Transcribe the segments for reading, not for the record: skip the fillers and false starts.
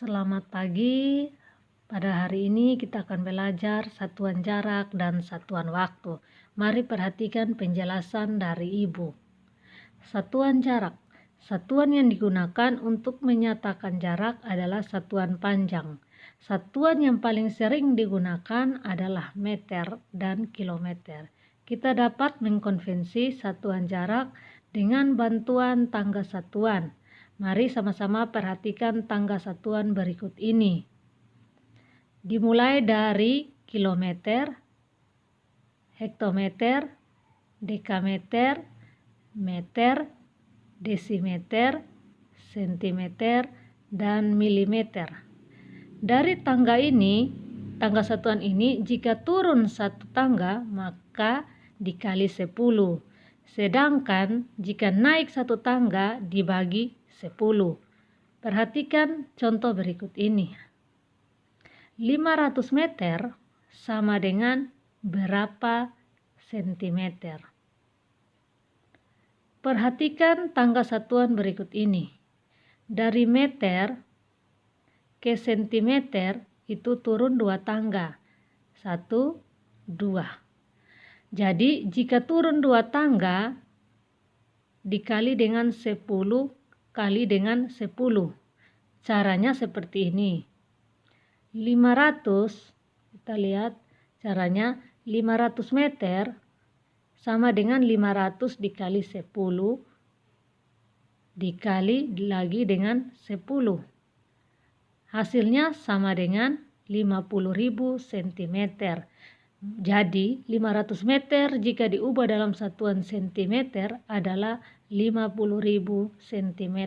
Selamat pagi. Pada hari ini kita akan belajar satuan jarak dan satuan waktu. Mari perhatikan penjelasan dari Ibu. Satuan jarak. Satuan yang digunakan untuk menyatakan jarak adalah satuan panjang. Satuan yang paling sering digunakan adalah meter dan kilometer. Kita dapat mengkonvensi satuan jarak dengan bantuan tangga satuan. Mari sama-sama perhatikan tangga satuan berikut ini. Dimulai dari kilometer, hektometer, dekameter, meter, desimeter, sentimeter, dan milimeter. Dari tangga satuan ini, jika turun satu tangga, maka dikali 10. Sedangkan jika naik satu tangga, dibagi 10. Perhatikan contoh berikut ini. 500 meter sama dengan berapa sentimeter? Perhatikan tangga satuan berikut ini. Dari meter ke sentimeter itu turun 2 tangga. 1, 2. Jadi jika turun 2 tangga dikali dengan 10 kali dengan 10. Caranya seperti ini. 500, kita lihat caranya 500 meter sama dengan 500 dikali 10 dikali lagi dengan 10. Hasilnya sama dengan 50.000 cm. Jadi 500 meter jika diubah dalam satuan sentimeter adalah 50.000 cm.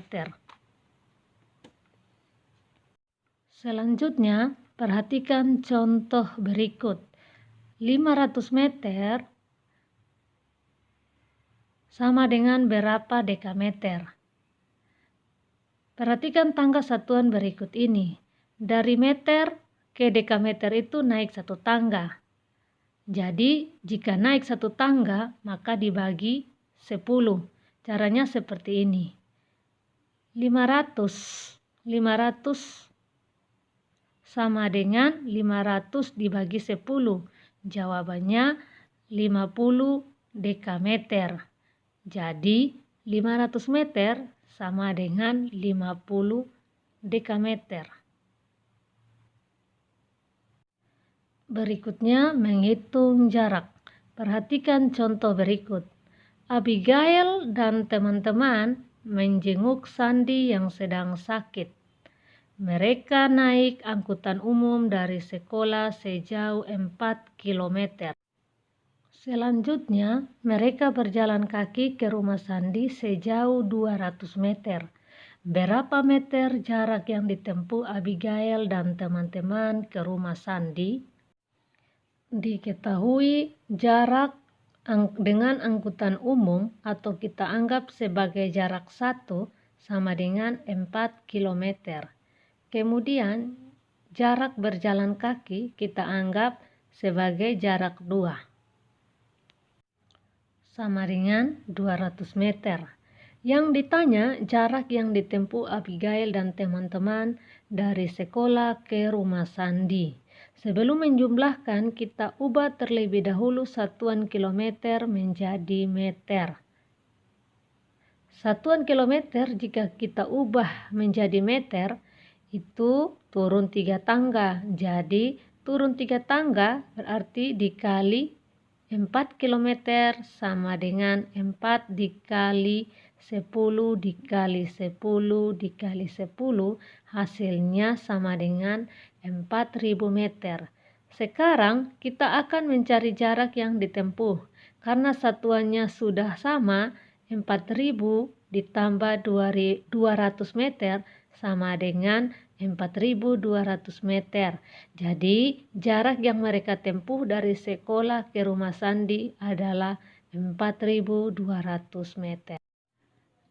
Selanjutnya, perhatikan contoh berikut. 500 meter sama dengan berapa dekameter? Perhatikan tangga satuan berikut ini. Dari meter ke dekameter itu naik 1 tangga. Jadi, jika naik 1 tangga, maka dibagi 10. Caranya seperti ini. 500 sama dengan 500 dibagi 10. Jawabannya 50 dekameter. Jadi 500 meter sama dengan 50 dekameter. Berikutnya menghitung jarak. Perhatikan contoh berikut. Abigail dan teman-teman menjenguk Sandi yang sedang sakit. Mereka naik angkutan umum dari sekolah sejauh 4 km. Selanjutnya, mereka berjalan kaki ke rumah Sandi sejauh 200 meter. Berapa meter jarak yang ditempuh Abigail dan teman-teman ke rumah Sandi? Diketahui jarak dengan angkutan umum atau kita anggap sebagai jarak 1 sama dengan 4 km. Kemudian jarak berjalan kaki kita anggap sebagai jarak 2 sama dengan 200 meter. Yang ditanya jarak yang ditempuh Abigail dan teman-teman dari sekolah ke rumah Sandi. Sebelum menjumlahkan, kita ubah terlebih dahulu satuan kilometer menjadi meter. Satuan kilometer jika kita ubah menjadi meter, itu turun 3 tangga. Jadi turun 3 tangga berarti dikali 4 km sama dengan 4 dikali 10 dikali 10 dikali 10. Hasilnya sama dengan 4.000 meter. Sekarang kita akan mencari jarak yang ditempuh. Karena satuannya sudah sama, 4.000 ditambah 200 meter sama dengan 4.200 meter. Jadi jarak yang mereka tempuh dari sekolah ke rumah Sandi adalah 4.200 meter.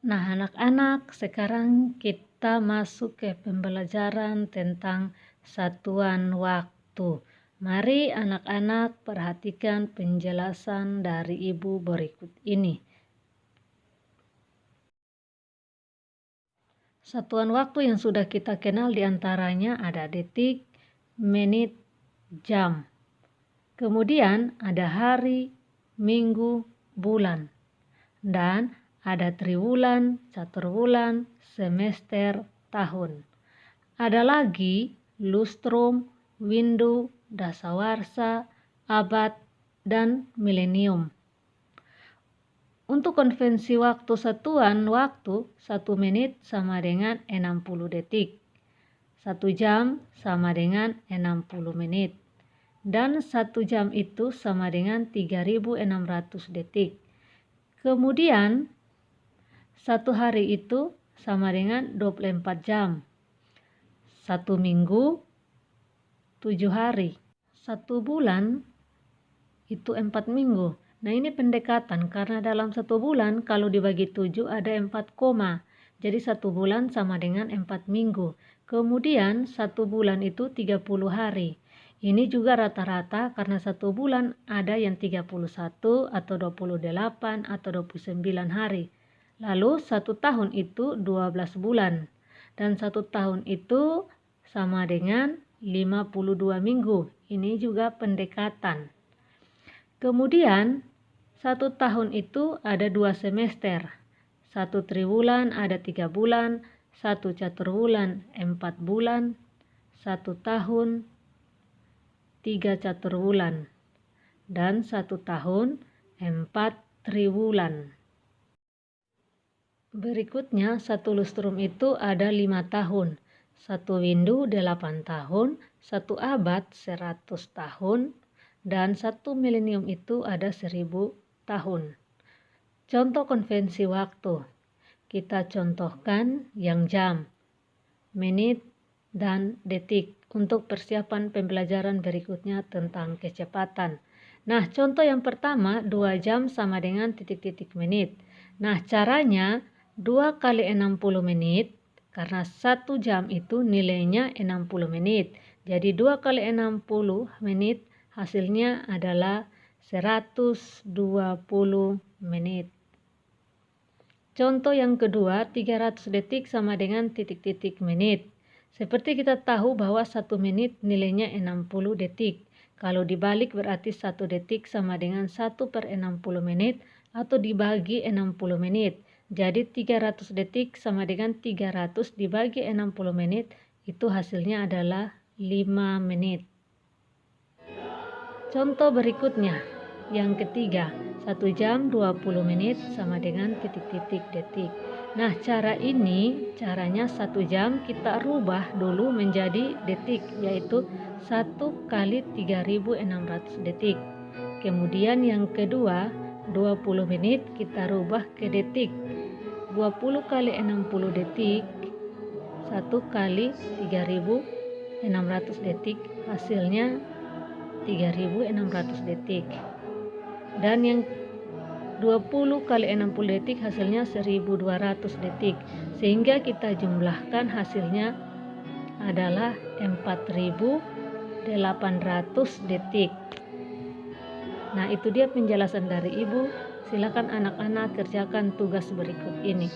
Nah, anak-anak, sekarang kita masuk ke pembelajaran tentang satuan waktu. Mari anak-anak perhatikan penjelasan dari Ibu berikut ini. Satuan waktu yang sudah kita kenal diantaranya ada detik, menit, jam. Kemudian ada hari, minggu, bulan. Dan ada triwulan, caturwulan, semester, tahun. Ada lagi lustrum, windu, dasawarsa, abad, dan milenium. Untuk konvensi waktu satuan waktu, 1 menit sama dengan 60 detik. 1 jam sama dengan 60 menit. Dan 1 jam itu sama dengan 3.600 detik. Kemudian, 1 hari itu sama dengan 24 jam. 1 minggu, 7 hari. 1 bulan, itu 4 minggu. Nah, ini pendekatan karena dalam 1 bulan kalau dibagi 7 ada 4 koma. Jadi 1 bulan sama dengan 4 minggu. Kemudian 1 bulan itu 30 hari. Ini juga rata-rata karena 1 bulan ada yang 31 atau 28 atau 29 hari. Lalu 1 tahun itu 12 bulan. Dan 1 tahun itu sama dengan 52 minggu. Ini juga pendekatan. Kemudian 1 tahun itu ada 2 semester. 1 triwulan ada 3 bulan, 1 caturwulan 4 bulan, 1 tahun 3 caturwulan, dan 1 tahun 4 triwulan. Berikutnya 1 lustrum itu ada 5 tahun, 1 windu 8 tahun, 1 abad 100 tahun, dan 1 milenium itu ada 1000 tahun. Contoh konvensi waktu. Kita contohkan yang jam, menit, dan detik untuk persiapan pembelajaran berikutnya tentang kecepatan. Nah, contoh yang pertama 2 jam sama dengan titik-titik menit. Nah, caranya 2 kali 60 menit karena 1 jam itu nilainya 60 menit. Jadi 2 kali 60 menit hasilnya adalah 120 menit. Contoh yang kedua, 300 detik sama dengan titik-titik menit. Seperti kita tahu bahwa 1 menit nilainya 60 detik. Kalau dibalik berarti 1 detik sama dengan 1/60 menit atau dibagi 60 menit. Jadi 300 detik sama dengan 300 dibagi 60 menit, itu hasilnya adalah 5 menit. Contoh berikutnya, yang ketiga, 1 jam 20 menit sama dengan titik-titik detik. Nah, caranya 1 jam kita rubah dulu menjadi detik, yaitu 1 kali 3.600 detik. Kemudian yang kedua, 20 menit kita rubah ke detik. 20 kali 60 detik, 1 kali 3.600 detik, hasilnya 3.600 detik. Dan yang 20 kali 60 detik hasilnya 1.200 detik. Sehingga kita jumlahkan hasilnya adalah 4.800 detik. Nah, itu dia penjelasan dari Ibu. Silakan anak-anak kerjakan tugas berikut ini.